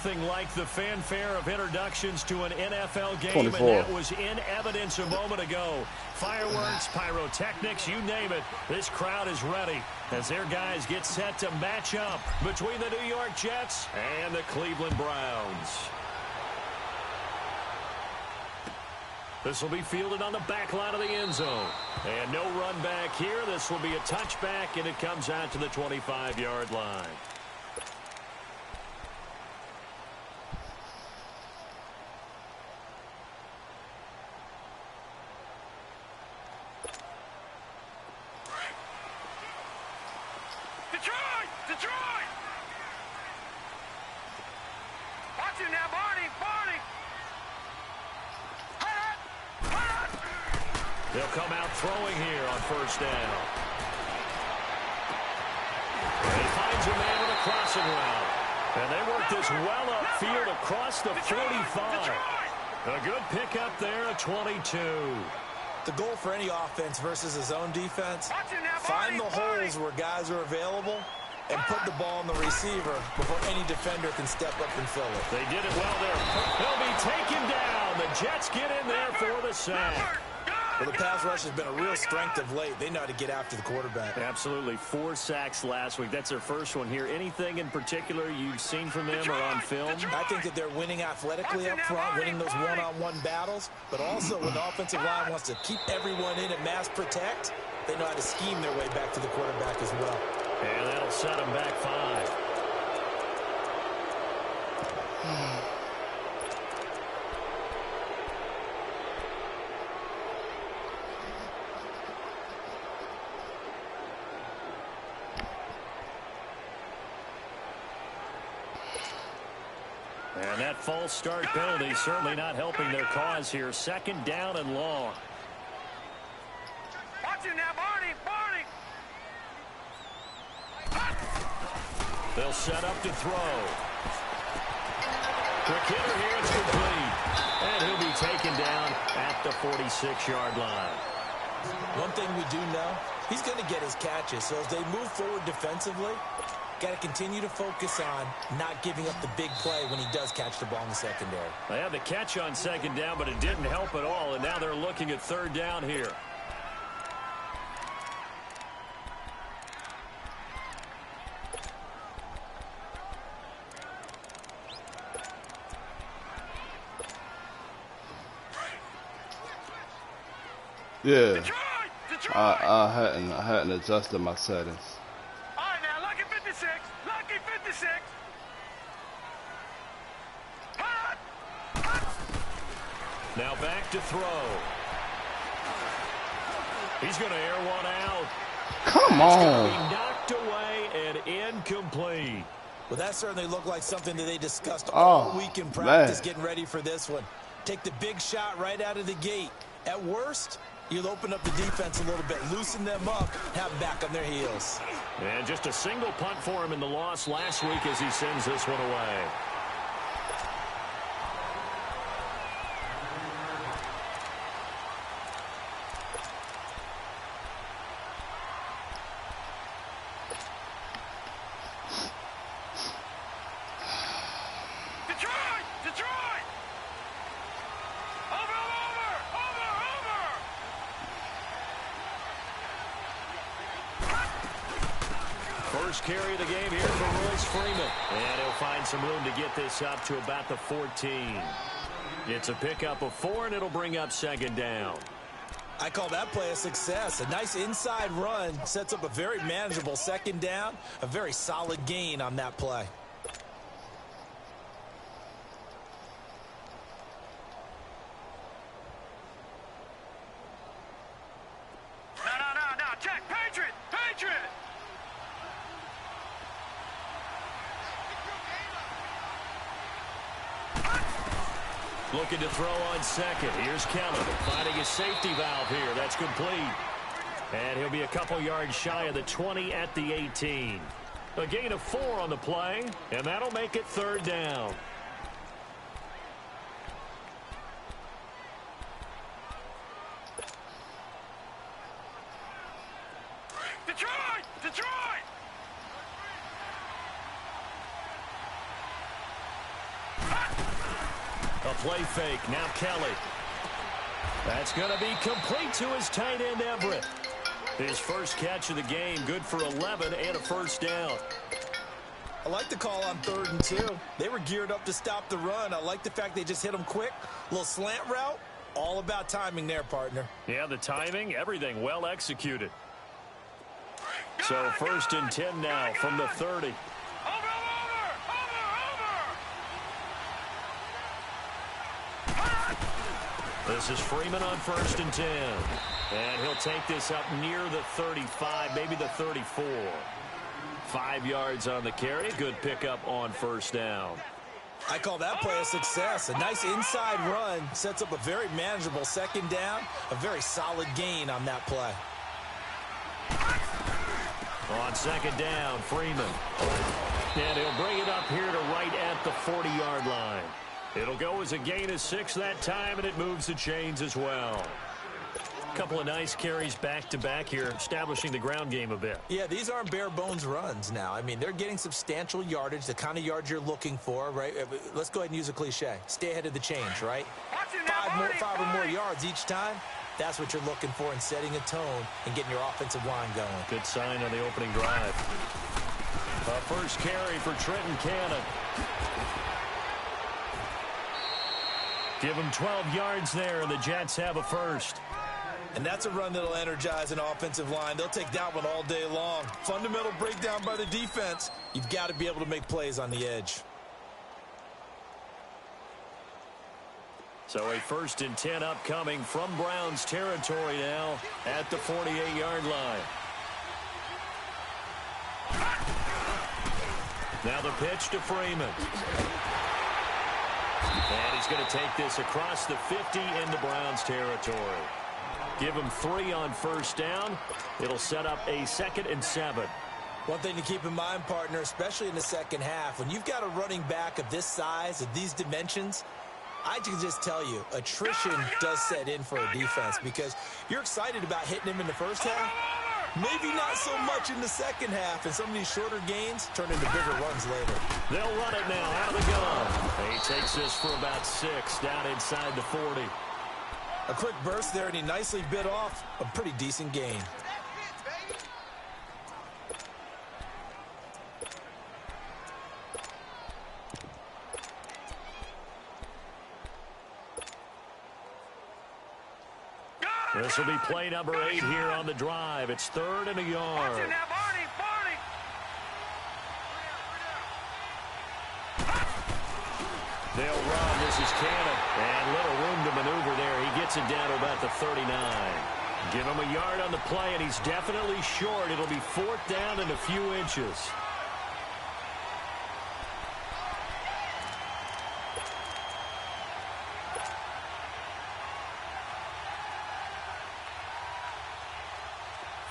nothing like the fanfare of introductions to an NFL game, 24. and that was in evidence a moment ago. Fireworks, pyrotechnics, you name it. This crowd is ready as their guys get set to match up between the New York Jets and the Cleveland Browns. This will be fielded on the back line of the end zone. And no run back here. This will be a touchback, and it comes out to the 25-yard line. Detroit! Watch him now, Barney! They'll come out throwing here on first down. And he finds a man with a crossing route. And they work this well upfield across the 45. A good pickup there at 22. The goal for any offense versus his own defense, find the holes where guys are available and put the ball on the receiver before any defender can step up and fill it. They did it well there. They'll be taken down. The Jets get in there for the sack. Well, the pass rush has been a real strength of late. They know how to get after the quarterback. Absolutely. 4 sacks last week. That's their first one here. Anything in particular you've seen from them or on film? I think that they're winning athletically up front, winning those one-on-one battles, but also when the offensive line wants to keep everyone in and mass protect, they know how to scheme their way back to the quarterback as well. And that'll set them back 5. And that false start penalty certainly not helping their cause here. Second down and long. Watch him now, Barney! They'll set up to throw. Quick hitter here, it's complete. And he'll be taken down at the 46-yard line. One thing we do know, he's going to get his catches. So as they move forward defensively, got to continue to focus on not giving up the big play when he does catch the ball in the secondary. They had the catch on second down, but it didn't help at all, and now they're looking at third down here. Yeah, Detroit! I hadn't adjusted my settings. All right, now, lucky 56. Lucky 56. Now back to throw. He's going to air one out. Come It's on. going to be knocked away and incomplete. Well, that certainly looked like something that they discussed all week in practice, man. getting ready for this one. Take the big shot right out of the gate. At worst, you'll open up the defense a little bit, loosen them up, have them back on their heels. And just a single punt for him in the loss last week as he sends this one away. Detroit! Over! First carry of the game here for Royce Freeman. And he'll find some room to get this up to about the 14. It's a pickup of 4, and it'll bring up second down. I call that play a success. A nice inside run sets up a very manageable second down, a very solid gain on that play. No. Check. Patriot! Looking to throw on second. Here's Kelly finding his safety valve here. That's complete. And he'll be a couple yards shy of the 20 at the 18. A gain of 4 on the play, and that'll make it third down. Detroit! A play fake. Now Kelly. That's going to be complete to his tight end, Everett. His first catch of the game, good for 11 and a first down. I like the call on 3rd and 2. They were geared up to stop the run. I like the fact they just hit them quick. A little slant route. All about timing there, partner. Yeah, the timing, everything well executed. So 1st and 10 now from the 30. This is Freeman on 1st and 10. And he'll take this up near the 35, maybe the 34. 5 yards on the carry. Good pickup on 1st down. I call that play a success. A nice inside run sets up a very manageable 2nd down. A very solid gain on that play. On 2nd down, Freeman. And he'll bring it up here to right at the 40-yard line. It'll go as a gain of 6 that time, and it moves the chains as well. A couple of nice carries back-to-back here, establishing the ground game a bit. Yeah, these aren't bare-bones runs now. I mean, they're getting substantial yardage, the kind of yards you're looking for, right? Let's go ahead and use a cliche. Stay ahead of the change, right? 5 or more yards each time. That's what you're looking for in setting a tone and getting your offensive line going. Good sign on the opening drive. First carry for Trenton Cannon. Give him 12 yards there, and the Jets have a first. And that's a run that'll energize an offensive line. They'll take that one all day long. Fundamental breakdown by the defense. You've got to be able to make plays on the edge. So a 1st and 10 upcoming from Browns territory now at the 48-yard line. Now the pitch to Freeman. And he's going to take this across the 50 into Browns territory. Give him 3 on 1st down. It'll set up a 2nd and 7. One thing to keep in mind, partner, especially in the second half, when you've got a running back of this size, of these dimensions, I can just tell you, attrition does set in for a defense because you're excited about hitting him in the first half. Maybe not so much in the second half, and some of these shorter gains turn into bigger runs later. They'll run it now out of the gun. He takes this for about 6 down inside the 40. A quick burst there, and he nicely bit off a pretty decent gain. This will be play number 8 here on the drive. It's 3rd and a yard. They'll run. This is Cannon. And little room to maneuver there. He gets it down to about the 39. Give him a yard on the play, and he's definitely short. It'll be 4th down and a few inches.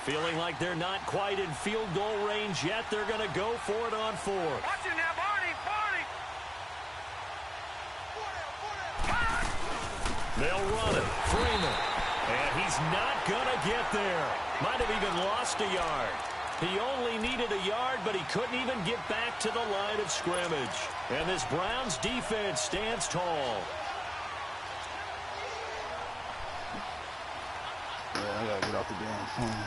Feeling like they're not quite in field goal range yet. They're going to go for it on 4th. Watching now, Barney. They'll run it. Freeman. And he's not going to get there. Might have even lost a yard. He only needed a yard, but he couldn't even get back to the line of scrimmage. And this Browns defense stands tall. Yeah, I got to get off the damn phone.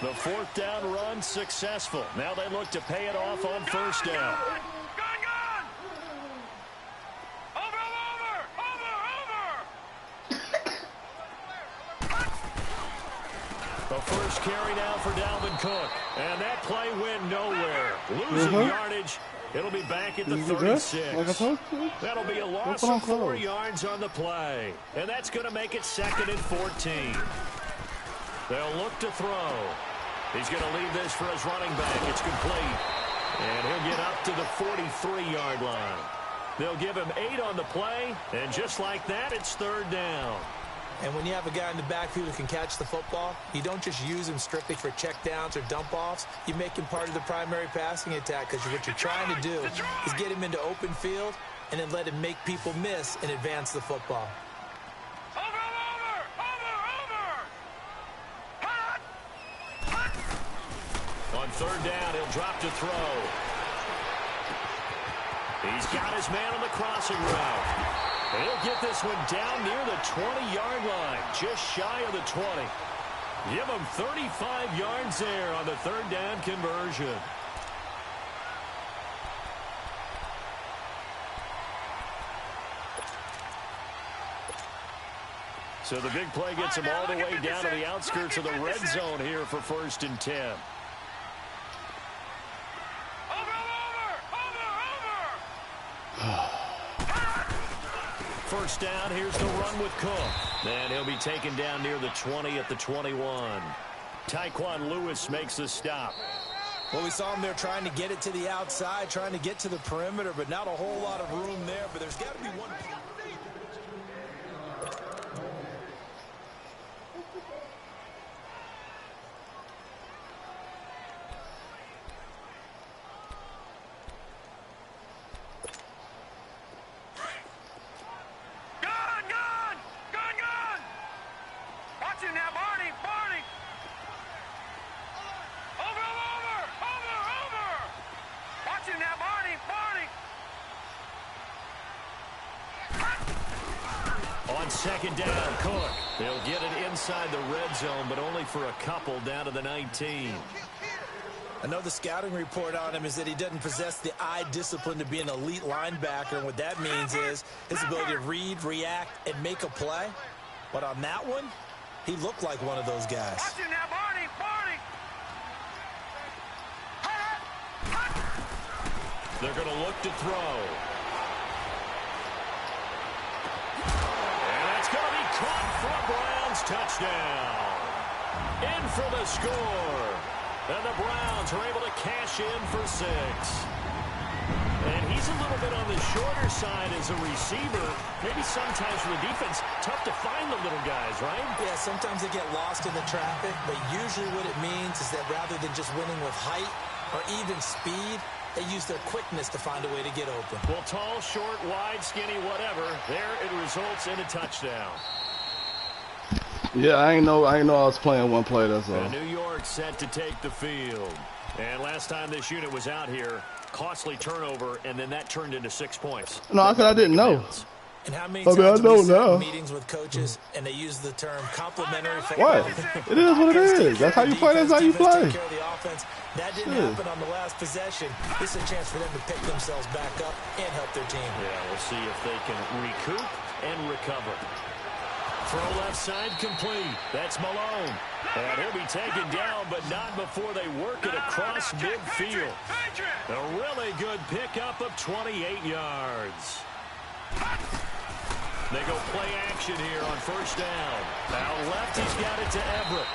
The 4th down run successful. Now they look to pay it off on 1st down. Gone! Over! The first carry now for Dalvin Cook. And that play went nowhere. Losing yardage. It'll be back at the 36. Like I told you. That'll be a loss of 4 yards on the play. And that's going to make it 2nd and 14. They'll look to throw. He's going to leave this for his running back. It's complete. And he'll get up to the 43-yard line. They'll give him 8 on the play. And just like that, it's 3rd down. And when you have a guy in the backfield who can catch the football, you don't just use him strictly for checkdowns or dump-offs. You make him part of the primary passing attack because what you're trying to do is get him into open field and then let him make people miss and advance the football. On 3rd down, he'll drop to throw. He's got his man on the crossing route. And he'll get this one down near the 20-yard line, just shy of the 20. Give him 35 yards there on the third down conversion. So the big play gets him all the way down to the outskirts of the red zone here for 1st and 10. First down, here's the run with Cook. And he'll be taken down near the 20 at the 21. Tyquan Lewis makes the stop. Well, we saw him there trying to get it to the outside, trying to get to the perimeter, but not a whole lot of room there. But there's got to be one. Second down, Cook. They'll get it inside the red zone, but only for a couple down to the 19. I know the scouting report on him is that he doesn't possess the eye discipline to be an elite linebacker, and what that means is his ability to read, react, and make a play. But on that one, he looked like one of those guys. They're going to look to throw. Caught for a Browns touchdown. In for the score. And the Browns are able to cash in for 6. And he's a little bit on the shorter side as a receiver. Maybe sometimes for the defense, tough to find the little guys, right? Yeah, sometimes they get lost in the traffic, but usually what it means is that rather than just winning with height or even speed, they use their quickness to find a way to get open. Well, tall, short, wide, skinny, whatever, there it results in a touchdown. Yeah, I ain't know I was playing one play, that's all. And New York set to take the field. And last time this unit was out here, costly turnover, and then that turned into 6 points. No, I said I didn't know. And how many times I know now. Meetings with coaches and they use the term complimentary What? football? It is what it is. That's how you play. That's how you play. That didn't happen on the last possession. This is a chance for them to pick themselves back up and help their team. Yeah, we'll see if they can recoup and recover. Throw left side complete. That's Malone. And he'll be taken down, but not before they work it across midfield. A really good pickup of 28 yards. They go play action here on first down. Out left, he's got it to Everett.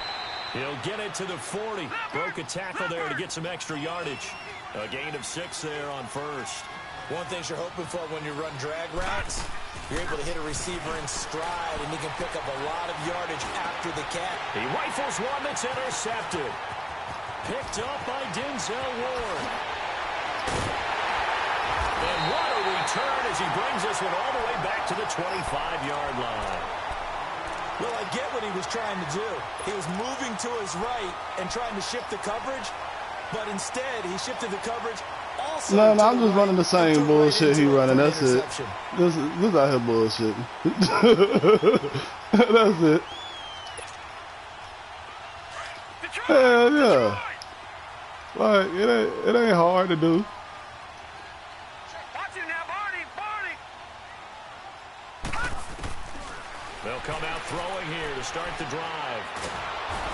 He'll get it to the 40. Broke a tackle there to get some extra yardage. A gain of 6 there on first. One thing you're hoping for when you run drag routes, you're able to hit a receiver in stride, and he can pick up a lot of yardage after the catch. He rifles one that's intercepted. Picked up by Denzel Ward. And what a return as he brings this one all the way back to the 25-yard line. Well, I get what he was trying to do. He was moving to his right and trying to shift the coverage, but instead he shifted the coverage. No, I'm just running the same bullshit he running. That's it. This out here bullshit. That's it. Hell yeah. Like, it ain't hard to do. They'll come out throwing here to start the drive.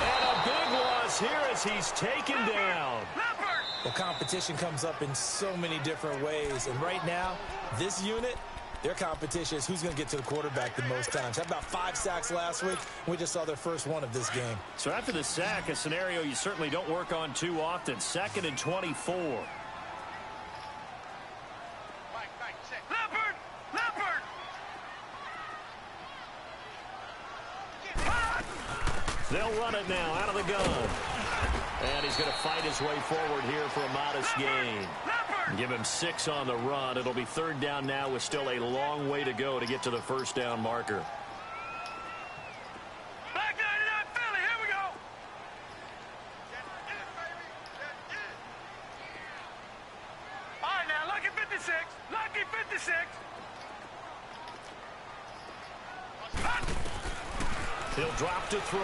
And a big loss here as he's taken down. Well, competition comes up in so many different ways. And right now, this unit, their competition is who's going to get to the quarterback the most times. How about 5 sacks last week? We just saw their first one of this game. So after the sack, a scenario you certainly don't work on too often. 2nd and 24. They'll run it now out of the gun. And he's going to fight his way forward here for a modest gain. Give him 6 on the run. It'll be 3rd down now with still a long way to go to get to the first down marker. Back 99 Philly, here we go. All right, now, lucky 56. Lucky 56. He'll drop to throw.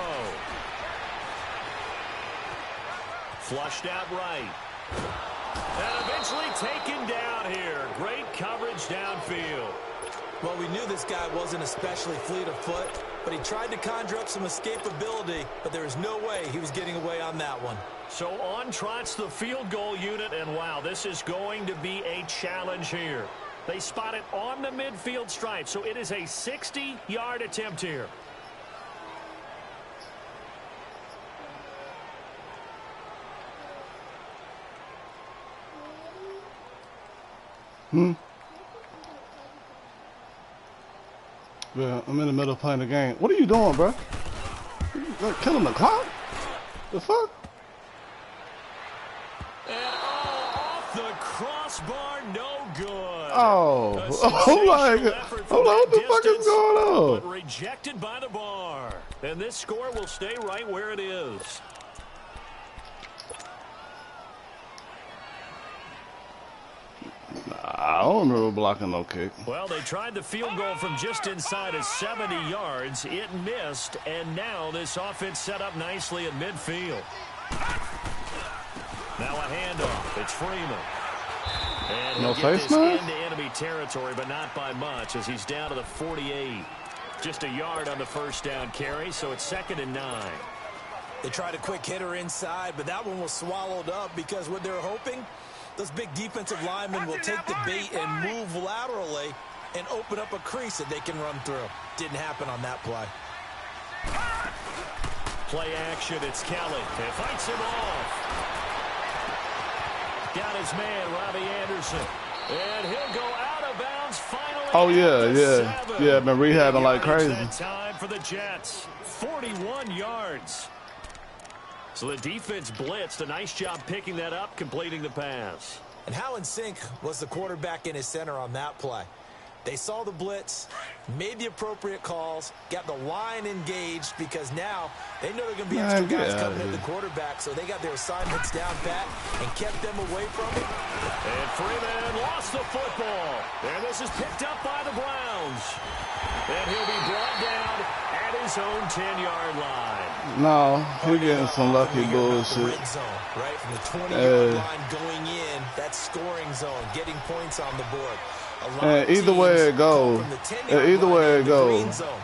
Flushed out right. And eventually taken down here. Great coverage downfield. Well, we knew this guy wasn't especially fleet of foot, but he tried to conjure up some escapability, but there was no way he was getting away on that one. So on trots the field goal unit, and wow, this is going to be a challenge here. They spot it on the midfield stripe, so it is a 60-yard attempt here. Yeah, I'm in the middle of playing the game. What are you doing, bro? You killing the clock? The fuck? And off the crossbar, no good. Oh, I'm like, what the fuck is going on? But rejected by the bar. And this score will stay right where it is. I don't remember blocking no kick. Well, they tried the field goal from just inside of 70 yards. It missed, and now this offense set up nicely at midfield. Now a handoff. It's Freeman. And No he'll get face this mask? into enemy territory, but not by much, as he's down to the 48. Just a yard on the first down carry, so it's 2nd and 9. They tried a quick hitter inside, but that one was swallowed up because what they're hoping, those big defensive linemen will take the bait and move laterally and open up a crease that they can run through. Didn't happen on that play. Play action, it's Kelly. He fights him off. Got his man, Robbie Anderson. And he'll go out of bounds finally. Oh, yeah. Yeah, been rehabbing like crazy. That time for the Jets. 41 yards. So the defense blitzed. A nice job picking that up, completing the pass. And how in sync was the quarterback in his center on that play? They saw the blitz, made the appropriate calls, got the line engaged because now they know they're going to be extra guys coming at the quarterback, so they got their assignments down pat and kept them away from it. And Freeman lost the football. And this is picked up by the Browns. And he'll be brought down at his own 10-yard line. No, he's getting some lucky bullshit. Red zone, right from the 20-yard line going in, that scoring zone, getting points on the board. And either way it goes,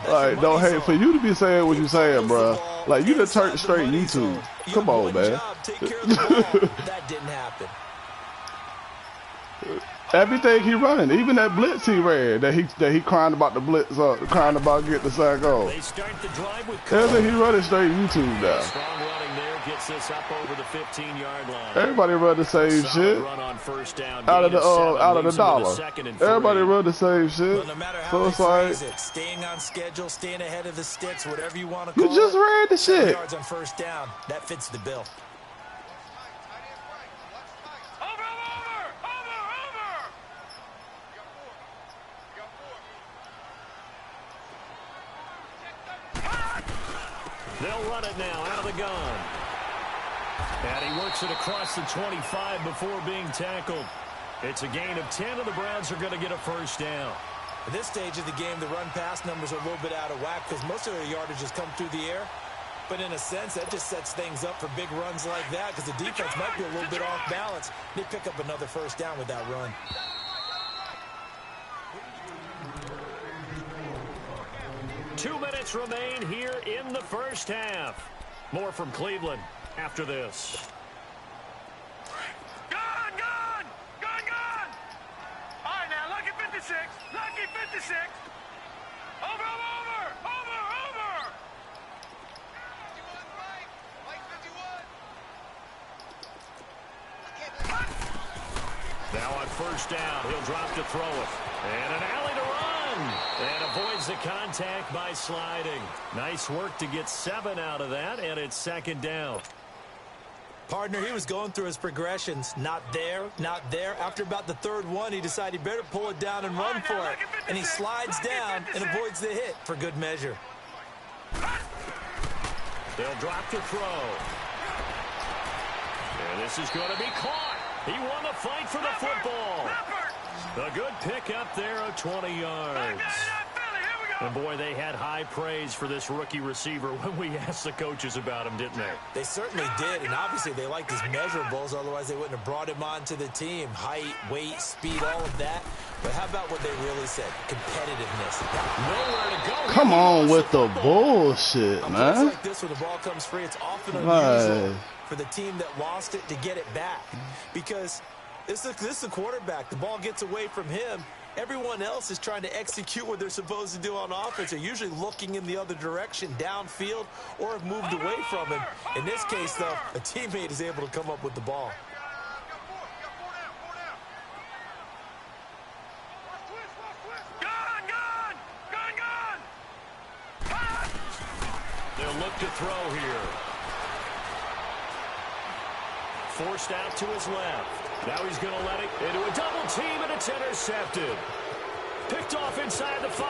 like, don't hate for you to be saying what you saying, bro. Like, you the turn straight YouTube. Come on, man. That didn't happen. Everything he running, even that blitz he ran, that he crying about the blitz, crying about getting the sack on. They start the drive with everything he running straight YouTube now. Strong running there, gets this up over the 15-yard line. Everybody run the same shit. Run on first down, out of the dollar. Everybody run the same shit. Well, no matter how so it's like staying on schedule, staying ahead of the sticks, whatever you want to call it. You just ran the shit. Yards on first down, that fits the bill. They'll run it now out of the gun. And he works it across the 25 before being tackled. It's a gain of 10, and the Browns are going to get a first down. At this stage of the game, the run-pass numbers are a little bit out of whack because most of their yardage has come through the air. But in a sense, that just sets things up for big runs like that because the defense might be a little bit off balance. They pick up another first down with that run. Two minutes remain here in the first half. More from Cleveland after this. Gone! All right, now, lucky 56. Lucky 56. Over! Now on first down, he'll drop to throw it. And an alley to run. And avoids the contact by sliding. Nice work to get 7 out of that, and it's second down. Partner, he was going through his progressions. Not there, not there. After about the third one, he decided he better pull it down and run for it. And he slides down and avoids the hit for good measure. They'll drop to throw. And this is going to be caught. He won the fight for the football. A good pickup there of 20 yards. And, boy, they had high praise for this rookie receiver when we asked the coaches about him, didn't they? They certainly did, and obviously they liked his measurables. Otherwise, they wouldn't have brought him onto the team. Height, weight, speed, all of that. But how about what they really said? Competitiveness. Nowhere to go. Come on with the bullshit, On man. plays like this, when the ball comes free, it's often unusual for the team that lost it to get it back. Because this is a quarterback. The ball gets away from him. Everyone else is trying to execute what they're supposed to do on offense. They're usually looking in the other direction, downfield, or have moved away from him. In this case, though, a teammate is able to come up with the ball. They'll look to throw here. Forced out to his left. Now he's going to let it into a double team, and it's intercepted. Picked off inside the 5.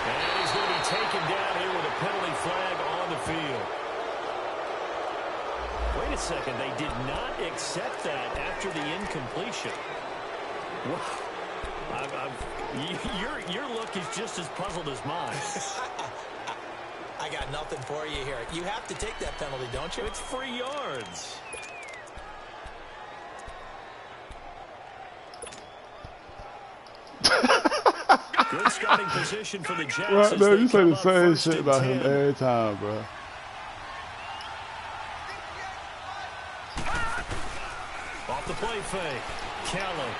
And he's going to be taken down here with a penalty flag on the field. Wait a second. They did not accept that after the incompletion. Your look is just as puzzled as mine. I got nothing for you here. You have to take that penalty, don't you? It's 3 yards. Good starting position for the Jets. Right, man, you say the same shit about him every time, bro. Off the play fake. Kelly.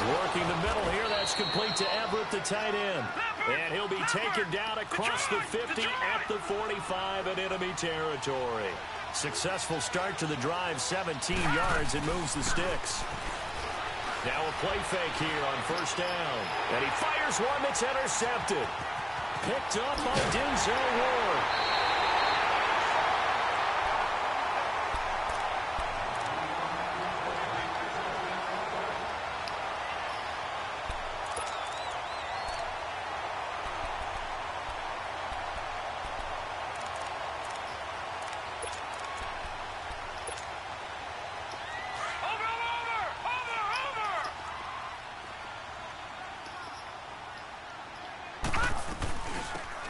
Working the middle here. That's complete to Everett, the tight end. And he'll be taken down across the 50 at the 45 in enemy territory. Successful start to the drive, 17 yards, and moves the sticks. Now a play fake here on first down. And he fires one that's intercepted. Picked up by Denzel Ward.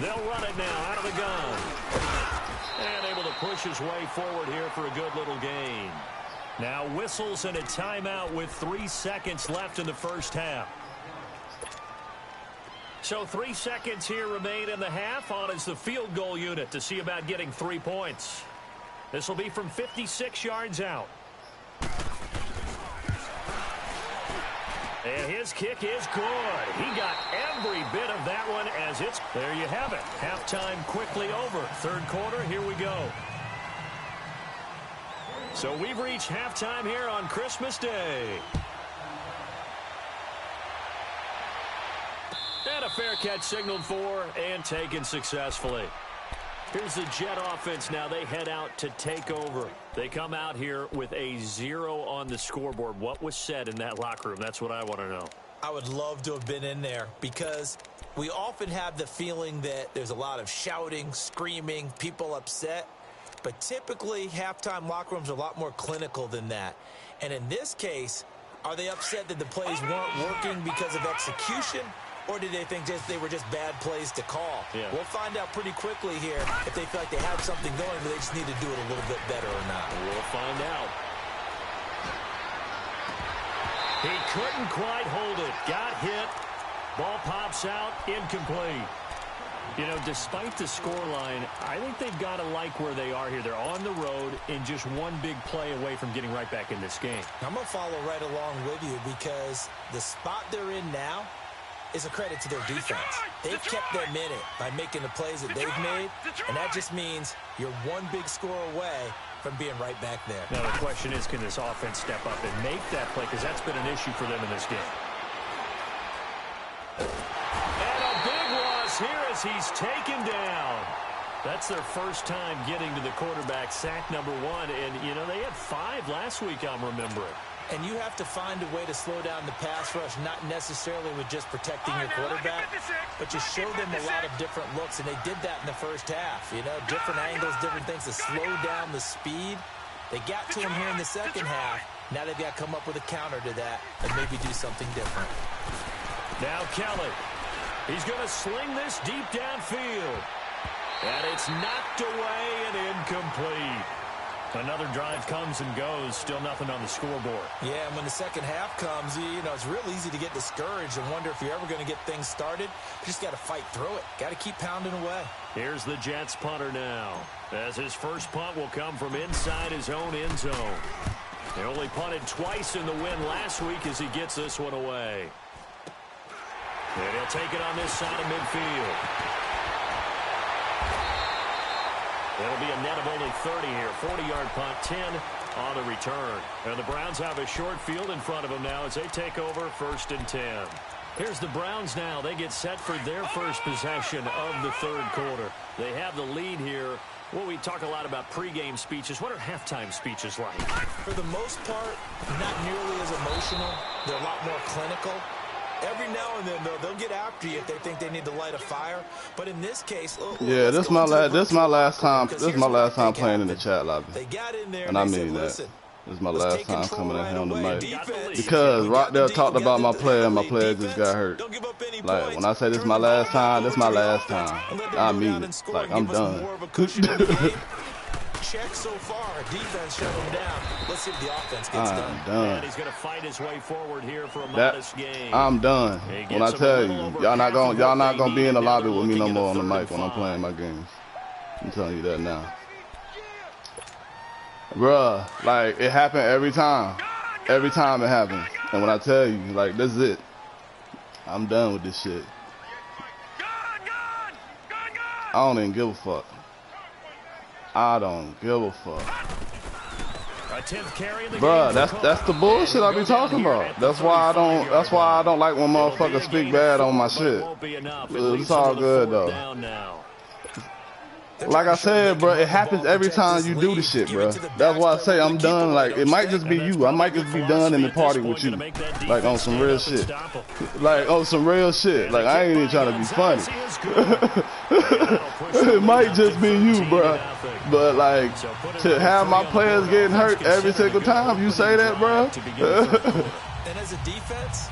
They'll run it now out of the gun. And able to push his way forward here for a good little gain. Now whistles and a timeout with 3 seconds left in the first half. So 3 seconds here remain in the half. On is the field goal unit to see about getting 3 points. This will be from 56 yards out. And his kick is good. He got every bit of that one as it's... There you have it. Halftime quickly over. Third quarter, here we go. So we've reached halftime here on Christmas Day. And a fair catch signaled for and taken successfully. Here's the Jet offense now. They head out to take over. They come out here with a 0 on the scoreboard. What was said in that locker room? That's what I want to know. I would love to have been in there because we often have the feeling that there's a lot of shouting, screaming, people upset. But typically, halftime locker rooms are a lot more clinical than that. And in this case, are they upset that the plays weren't working because of execution? Or did they think they were just bad plays to call? Yeah. We'll find out pretty quickly here if they feel like they have something going, but they just need to do it a little bit better or not. We'll find out. He couldn't quite hold it. Got hit. Ball pops out. Incomplete. You know, despite the scoreline, I think they've got to like where they are here. They're on the road and just one big play away from getting right back in this game. I'm going to follow right along with you because the spot they're in now is a credit to their defense. They've kept them in it by making the plays that they've made, and that just means you're one big score away from being right back there. Now the question is, can this offense step up and make that play? Because that's been an issue for them in this game. And a big loss here as he's taken down. That's their first time getting to the quarterback, sack number 1. And, you know, they had 5 last week, I'm remembering. And you have to find a way to slow down the pass rush, not necessarily with just protecting your quarterback, but just show them a lot of different looks. And they did that in the first half. You know, different angles, different things to slow down the speed. They got to him here in the second half, Now they've got to come up with a counter to that and maybe do something different. Now Kelly. He's going to sling this deep downfield. And it's knocked away and incomplete. Another drive comes and goes. Still nothing on the scoreboard. Yeah, and when the second half comes, you know, it's real easy to get discouraged and wonder if you're ever going to get things started. You just got to fight through it. Got to keep pounding away. Here's the Jets punter now, as his first punt will come from inside his own end zone. They only punted twice in the win last week as he gets this one away. And he'll take it on this side of midfield. It'll be a net of only 30 here. 40-yard punt, 10 on the return. And the Browns have a short field in front of them now as they take over 1st and 10. Here's the Browns now. They get set for their first possession of the third quarter. They have the lead here. Well, we talk a lot about pregame speeches. What are halftime speeches like? For the most part, not nearly as emotional. They're a lot more clinical. Every now and then, though, they'll get after you if they think they need to light a fire. But in this case, yeah, this is my last time playing in the chat lobby. They got in there and I mean that. This is my last time coming in here on the mic. Because right there talked about my player, and my player just got hurt. Like, when I say this is my last time, this is my last time. I mean it. Like, I'm done. Check so far. Defense shut him down. Let's see if the offense gets done. And he's going to fight his way forward here for a modest game. I'm done. When I tell you, y'all not gonna be in the lobby with me no more on the mic when I'm playing my games. I'm telling you that now. Bruh, like, it happened every time. Every time it happens. And when I tell you, like, this is it. I'm done with this shit. I don't even give a fuck. I don't give a fuck. Bruh, that's the bullshit I be talking about. That's why I don't like when motherfuckers speak bad on my shit. It's all good though. Like I said, bro, it happens every time you do the shit, bro. That's why I say I'm done. Like, it might just be you. I might just be done in the party with you. Like, on some real shit. Like, on some real shit. Like, I ain't even trying to be funny. It might just be you, bro. But, like, to have my players getting hurt every single time you say that, bro. And as a defense,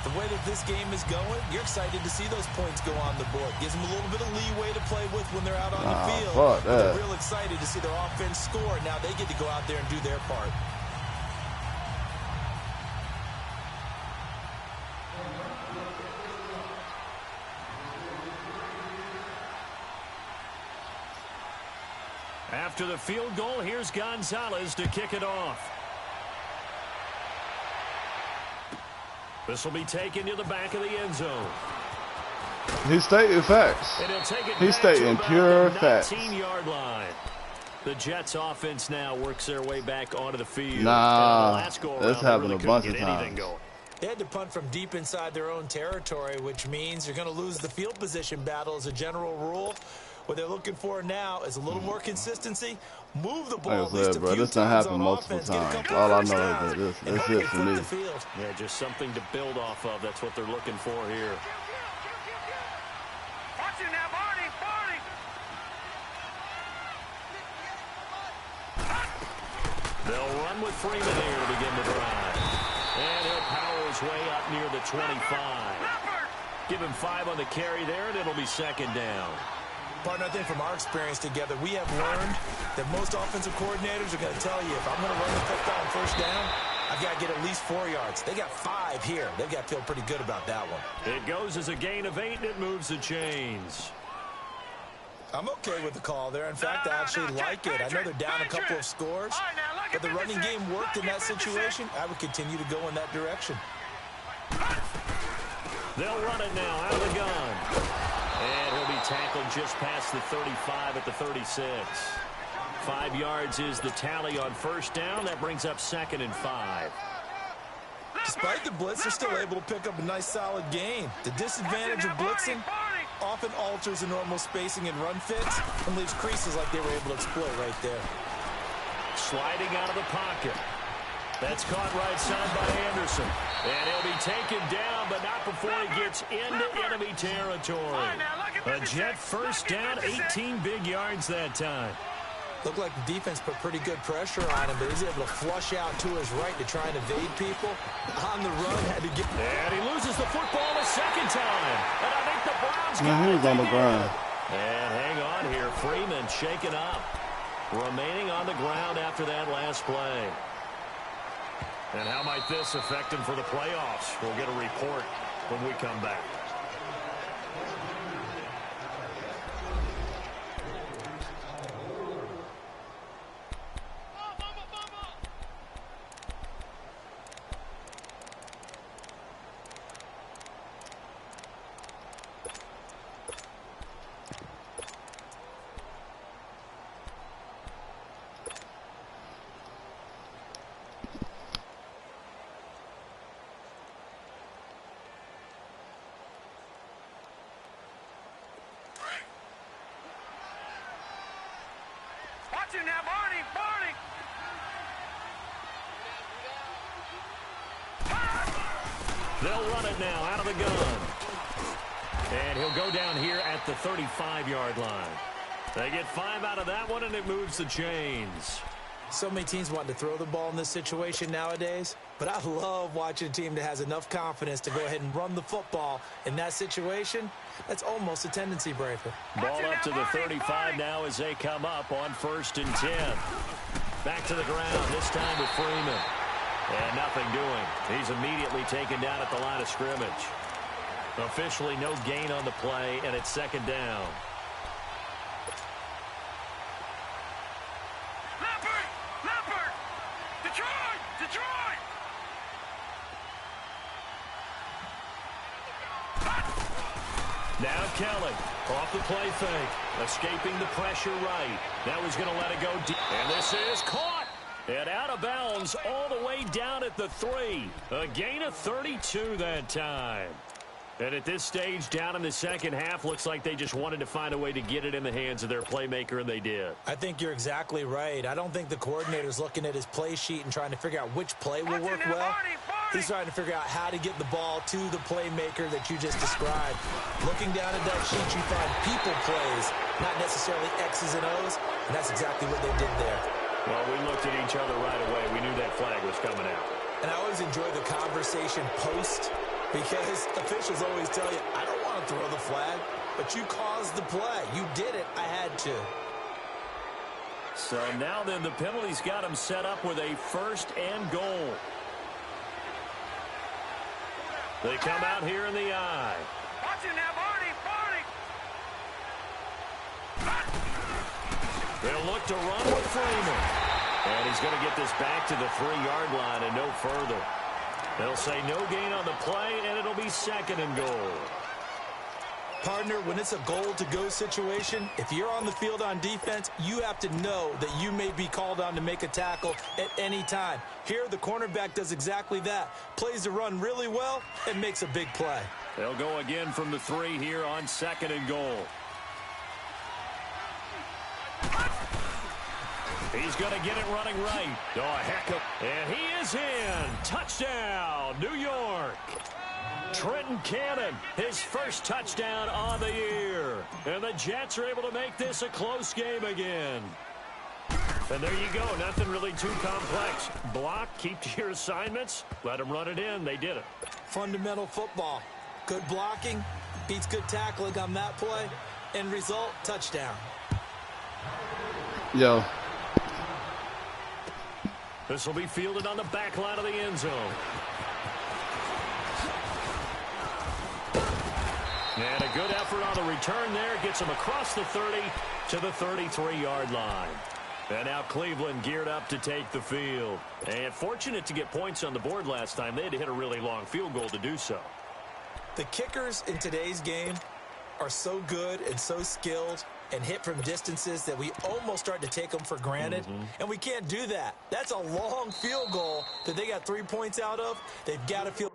the way that this game is going, you're excited to see those points go on the board. Gives them a little bit of leeway to play with when they're out on the field. Fuck that. They're real excited to see their offense score. Now they get to go out there and do their part. After the field goal, here's Gonzalez to kick it off. This will be taken to the back of the end zone. He's stating facts. He's stating pure facts. 19-yard line. The Jets offense now works their way back onto the field. Nah, that's happened a bunch of times. They had to punt from deep inside their own territory, which means you're going to lose the field position battle as a general rule. What they're looking for now is a little more consistency. Move the ball. Like I said, bro, this done happened multiple times. All I know is that this it for me. Yeah, just something to build off of. That's what they're looking for here. Watch it now, Barney, Barney. They'll run with Freeman here to begin the drive. And he'll power his way up near the 25. Give him 5 on the carry there, and it'll be second down. Partner, I think from our experience together, we have learned that most offensive coordinators are going to tell you, if I'm going to run the football on first down, I've got to get at least 4 yards. They got 5 here. They've got to feel pretty good about that one. It goes as a gain of 8, and it moves the chains. I'm okay with the call there. In fact, I actually like it. I know they're down a couple of scores, but the running game worked in that situation. I would continue to go in that direction. They'll run it now out of the gun. And he'll be tackled just past the 35 at the 36. 5 yards is the tally on first down. That brings up 2nd and 5. Despite the blitz, they're still able to pick up a nice, solid gain. The disadvantage of blitzing often alters the normal spacing and run fits and leaves creases like they were able to exploit right there. Sliding out of the pocket. That's caught right side by Anderson. And he'll be taken down, but not before he gets into enemy territory. A Jet first down, 18 big yards that time. Looked like the defense put pretty good pressure on him, but he's able to flush out to his right to try and evade people. On the run, had to get... And he loses the football a second time. And I think the Browns got he was on the ground. And hang on here. Freeman shaken up. Remaining on the ground after that last play. And how might this affect him for the playoffs? We'll get a report when we come back. Watch him now, Barney! They'll run it now out of the gun. And he'll go down here at the 35-yard line. They get 5 out of that one, and it moves the chains. So many teams want to throw the ball in this situation nowadays, but I love watching a team that has enough confidence to go ahead and run the football in that situation. That's almost a tendency breaker. Ball up to the 35 now as they come up on 1st and 10. Back to the ground, this time with Freeman. And nothing doing. He's immediately taken down at the line of scrimmage. Officially no gain on the play, and it's 2nd down. Leopard! Detroit! Now Kelly, off the play fake, escaping the pressure right. Now he's going to let it go deep. And this is caught. And out of bounds all the way down at the 3. A gain of 32 that time. And at this stage, down in the second half, looks like they just wanted to find a way to get it in the hands of their playmaker, and they did. I think you're exactly right. I don't think the coordinator's looking at his play sheet and trying to figure out which play will work well. He's trying to figure out how to get the ball to the playmaker that you just described. Looking down at that sheet, you find people plays, not necessarily X's and O's, and that's exactly what they did there. Well, we looked at each other right away. We knew that flag was coming out. And I always enjoy the conversation post, because officials always tell you, I don't want to throw the flag, but you caused the play. You did it. I had to. So now then the penalty's got him set up with a 1st and goal. They come out here in the eye. Watch him now, Barney! They'll look to run with Freeman. And he's going to get this back to the 3-yard line and no further. They'll say no gain on the play, and it'll be 2nd and goal. Partner, when it's a goal-to-go situation, if you're on the field on defense, you have to know that you may be called on to make a tackle at any time. Here, the cornerback does exactly that. Plays the run really well and makes a big play. They'll go again from the 3 here on 2nd and goal. He's going to get it running right. Oh, a heck of... And he is in. Touchdown, New York. Trenton Cannon, his first touchdown on the year. And the Jets are able to make this a close game again. And there you go. Nothing really too complex. Block, keep to your assignments, let them run it in. They did it. Fundamental football. Good blocking, beats good tackling on that play. End result, touchdown. Yo. This will be fielded on the back line of the end zone. And a good effort on the return there. Gets him across the 30 to the 33-yard line. And now Cleveland geared up to take the field. And fortunate to get points on the board last time. They had to hit a really long field goal to do so. The kickers in today's game are so good and so skilled and hit from distances that we almost start to take them for granted. And we can't do that. That's a long field goal that they got 3 points out of. They've got to feel...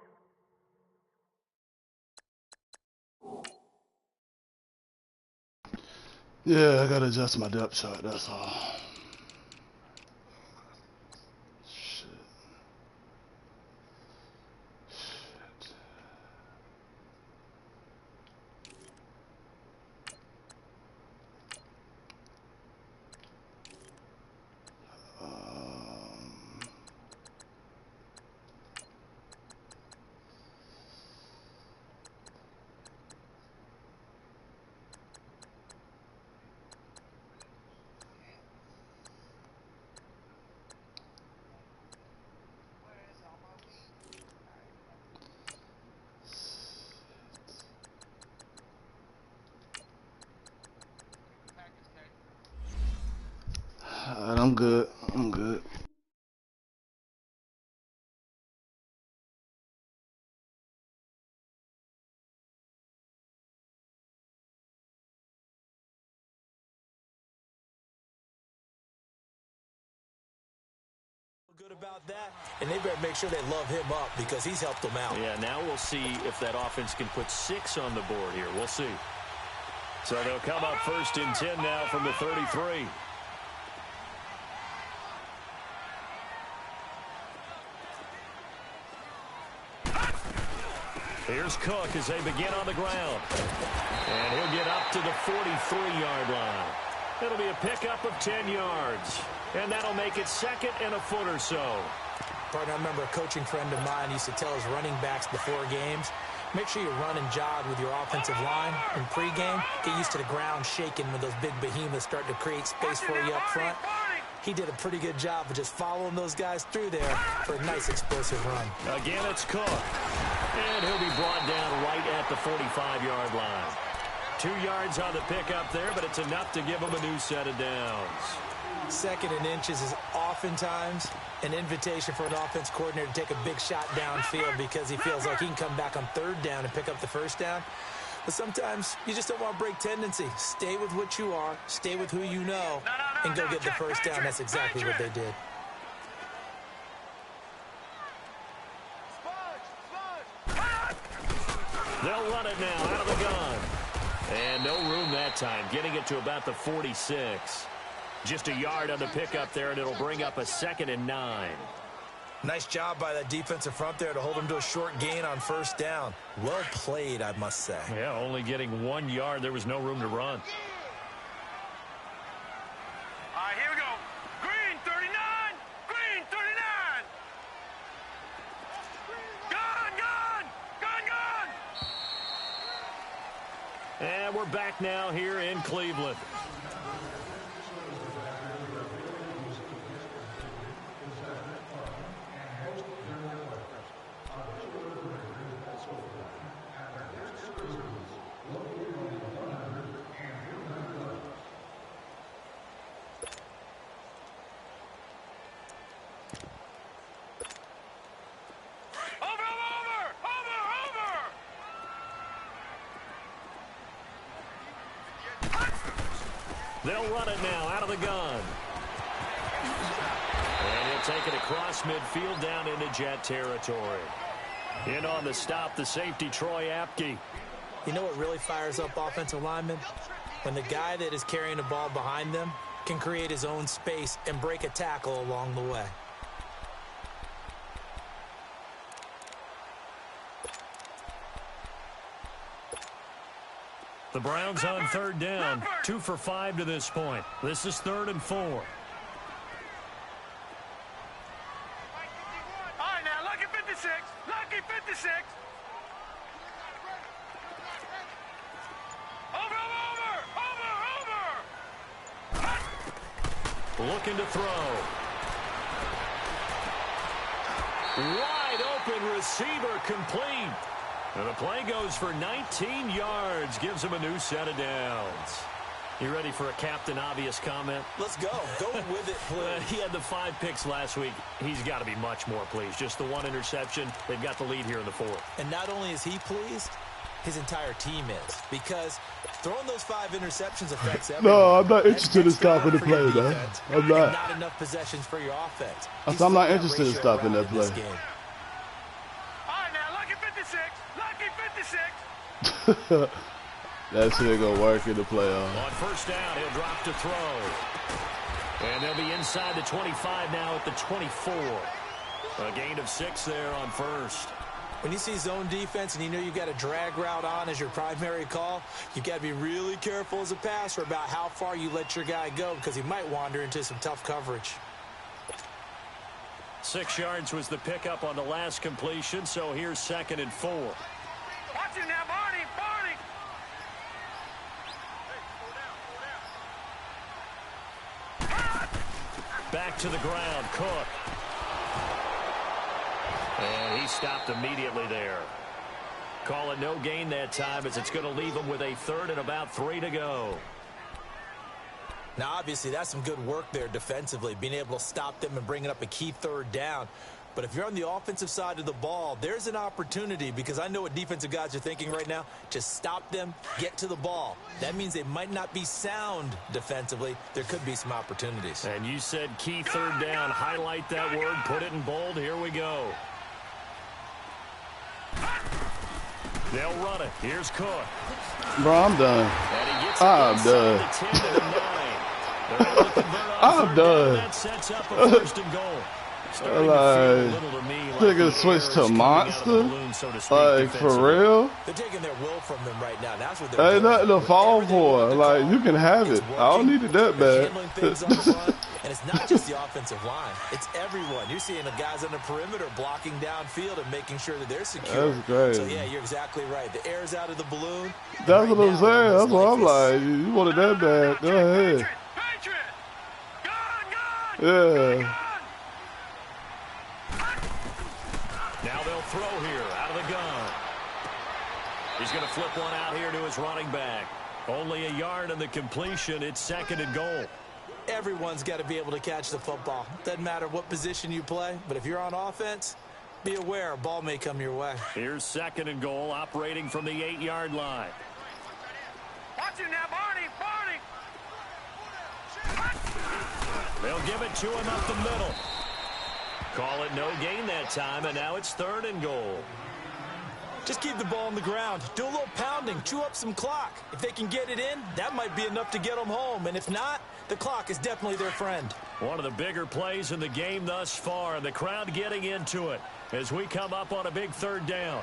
Yeah, I gotta adjust my depth chart, that's all. Shit. good about that, and they better make sure they love him up because he's helped them out. Yeah, now we'll see if that offense can put 6 on the board here. We'll see. So they'll come up 1st and 10 now from the 33. Here's Cook as they begin on the ground. And he'll get up to the 43-yard line. It'll be a pickup of 10 yards. And that'll make it 2nd and a foot or so. Partner, I remember a coaching friend of mine used to tell his running backs before games, make sure you run and jog with your offensive line in pregame. Get used to the ground shaking when those big behemoths start to create space for you up front. He did a pretty good job of just following those guys through there for a nice explosive run. Again, it's Cook. And he'll be brought down right at the 45-yard line. 2 yards on the pickup there, but it's enough to give him a new set of downs. 2nd and inches is oftentimes an invitation for an offense coordinator to take a big shot downfield because he feels like he can come back on 3rd down and pick up the 1st down. But sometimes you just don't want to break tendency. Stay with what you are, stay with who you know, and go get the 1st down. That's exactly what they did. They'll run it now out of the gun. And no room that time, getting it to about the 46. Just a yard on the pickup there, and it'll bring up a 2nd and 9. Nice job by that defensive front there to hold him to a short gain on 1st down. Well played, I must say. Yeah, only getting 1 yard. There was no room to run. All right, here we go. Green 39. Green 39. Gun, gun. Gun, gun. And we're back now here in Cleveland. They'll run it now out of the gun. And he'll take it across midfield down into Jet territory. In on the stop, the safety, Troy Apke. You know what really fires up offensive linemen? When the guy that is carrying the ball behind them can create his own space and break a tackle along the way. The Browns on 3rd down, 2 for 5 to this point. This is 3rd and 4. All right, now, lucky 56. Lucky 56. Over. Looking to throw. Wide open receiver complete. And the play goes for 19 yards, gives him a new set of downs. You ready for a Captain Obvious comment? Let's go. Go with it, please. He had the 5 picks last week. He's got to be much more pleased. Just the 1 interception. They've got the lead here in the 4th. And not only is he pleased, his entire team is. Because throwing those 5 interceptions affects everyone. No, I'm not interested in stopping the play, man. I'm not. Not enough possessions for your offense. I'm not interested in stopping that play. That shit ain't gonna work in the playoffs. On 1st down, he'll drop to throw. And they'll be inside the 25 now at the 24. A gain of 6 there on 1st. When you see zone defense and you know you've got a drag route on as your primary call, you've got to be really careful as a passer about how far you let your guy go because he might wander into some tough coverage. 6 yards was the pickup on the last completion, so here's 2nd and 4. Watch it now, Barney, Barney. Back to the ground, Cook. And he stopped immediately there. Call it no gain that time as it's going to leave him with a 3rd and about 3 to go. Now, obviously, that's some good work there defensively, being able to stop them and bringing up a key 3rd down. But if you're on the offensive side of the ball, there's an opportunity, because I know what defensive guys are thinking right now. Just stop them, get to the ball. That means they might not be sound defensively. There could be some opportunities. And you said key third down. Highlight that word, put it in bold. Here we go. They'll run it. Here's Cook. Bro, I'm done. I'm done. I'm done. That sets up a first and goal. Nigga switch to monster? Like, for real? They're taking their will from them right now. That's what they're Ain't nothing to fall for. Like, you can have it. I don't need it that bad. And it's not just the offensive line. It's everyone. You're seeing the guys on the perimeter blocking downfield and making sure that they're secure. That's great. So, yeah, you're exactly right. The air's out of the balloon. That's what I'm saying. That's what I'm like. You want it that bad. Go ahead. Yeah. Now they'll throw here out of the gun. He's going to flip one out here to his running back. Only a yard on the completion. It's second and goal. Everyone's got to be able to catch the football. Doesn't matter what position you play, but if you're on offense, be aware a ball may come your way. Here's second and goal, operating from the 8-yard line. Watch it now, Barney. They'll give it to him up the middle. Call it no gain that time, and now it's third and goal. Just keep the ball on the ground. Do a little pounding. Chew up some clock. If they can get it in, that might be enough to get them home. And if not, the clock is definitely their friend. One of the bigger plays in the game thus far, and the crowd getting into it as we come up on a big third down.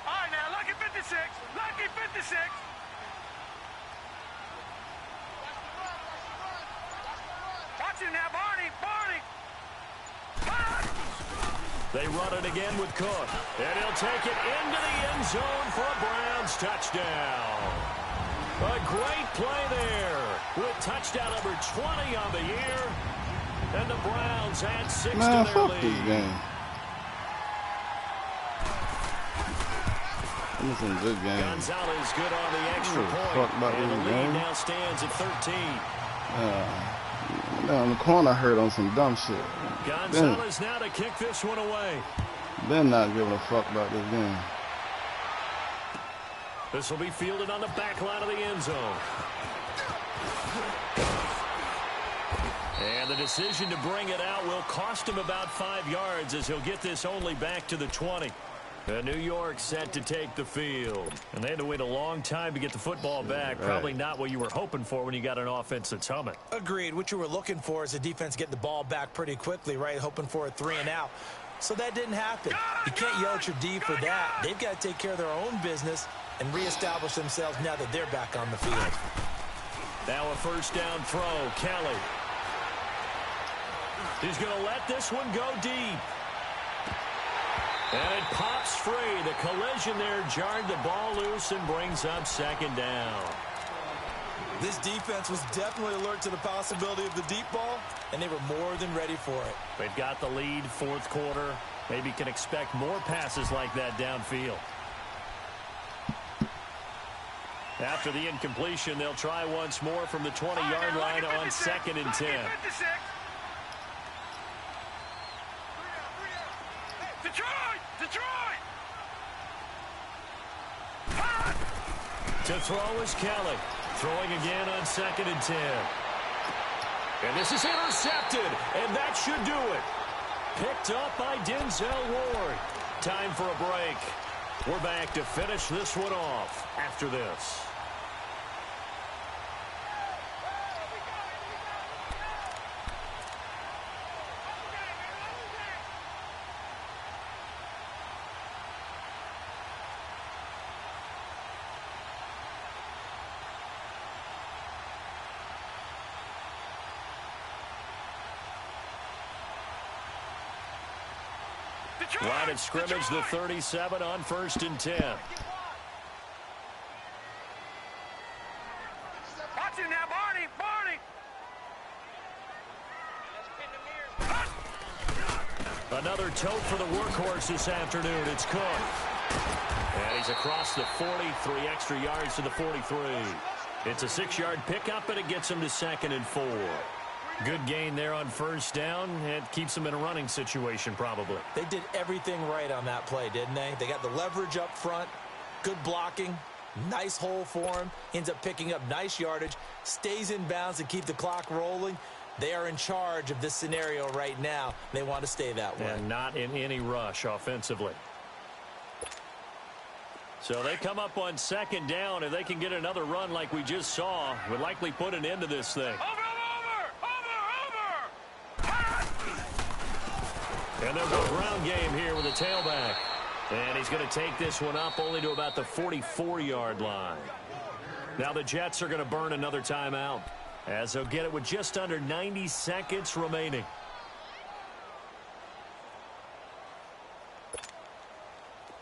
All right, now, lucky 56. Lucky 56. Watch it now, Barney. They run it again with Cook. And he'll take it into the end zone for a Browns touchdown. A great play there with touchdown number 20 on the year. And the Browns add 6 to their lead. This game. This is a good game. Gonzalez good on the extra point. And the lead now stands at 13. Down the corner, I heard on some dumb shit. Gonzalez now to kick this one away. They're not giving a fuck about this game. This will be fielded on the back line of the end zone. And the decision to bring it out will cost him about 5 yards, as he'll get this only back to the 20. New York set to take the field. And they had to wait a long time to get the football back. Right. Probably not what you were hoping for when you got an offense that's humming. Agreed. What you were looking for is the defense get the ball back pretty quickly, right? Hoping for a 3 and out. So that didn't happen. You can't yell at your D for that. They've got to take care of their own business and reestablish themselves now that they're back on the field. Now a first down throw. Kelly. He's going to let this one go deep. And it pops free. The collision there jarred the ball loose and brings up second down. This defense was definitely alert to the possibility of the deep ball, and they were more than ready for it. They've got the lead, fourth quarter. Maybe can expect more passes like that downfield. After the incompletion, they'll try once more from the 20-yard line on 2nd and 10. To throw is Kelly. Throwing again on 2nd and 10. And this is intercepted, and that should do it. Picked up by Denzel Ward. Time for a break. We're back to finish this one off after this. Line of scrimmage, the 37 on 1st and 10. Watch it now, Barney. Another tote for the workhorse this afternoon. It's Cook. And he's across the 40, 3 extra yards to the 43. It's a 6-yard pickup, and it gets him to 2nd and 4. Good gain there on first down. It keeps them in a running situation, probably. They did everything right on that play, didn't they? They got the leverage up front, good blocking, nice hole for him, ends up picking up nice yardage, stays in bounds to keep the clock rolling. They are in charge of this scenario right now. They want to stay that way. And not in any rush offensively. So they come up on 2nd down. If they can get another run like we just saw, would likely put an end to this thing. And they'll go ground game here with a tailback. And he's going to take this one up only to about the 44-yard line. Now the Jets are going to burn another timeout, as they'll get it with just under 90 seconds remaining.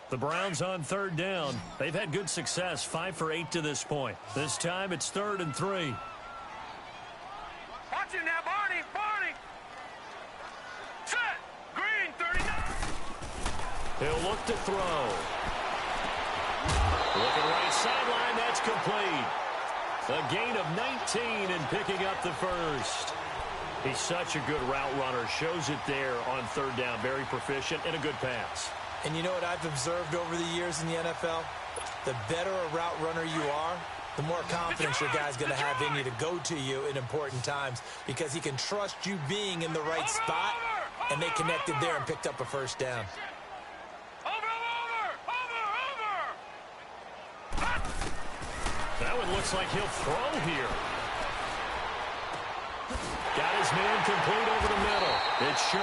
The Browns on 3rd down. They've had good success, 5 for 8 to this point. This time it's 3rd and 3. Watch it now, Barney. Set. Green, 39. He'll look to throw. Looking right sideline, that's complete. A gain of 19 and picking up the first. He's such a good route runner. Shows it there on 3rd down. Very proficient and a good pass. And you know what I've observed over the years in the NFL? The better a route runner you are, the more confidence your guy's going to have in you to go to you in important times, because he can trust you being in the right spot, and they connected there and picked up a first down. That one looks like he'll throw here. Got his man complete over the middle. It's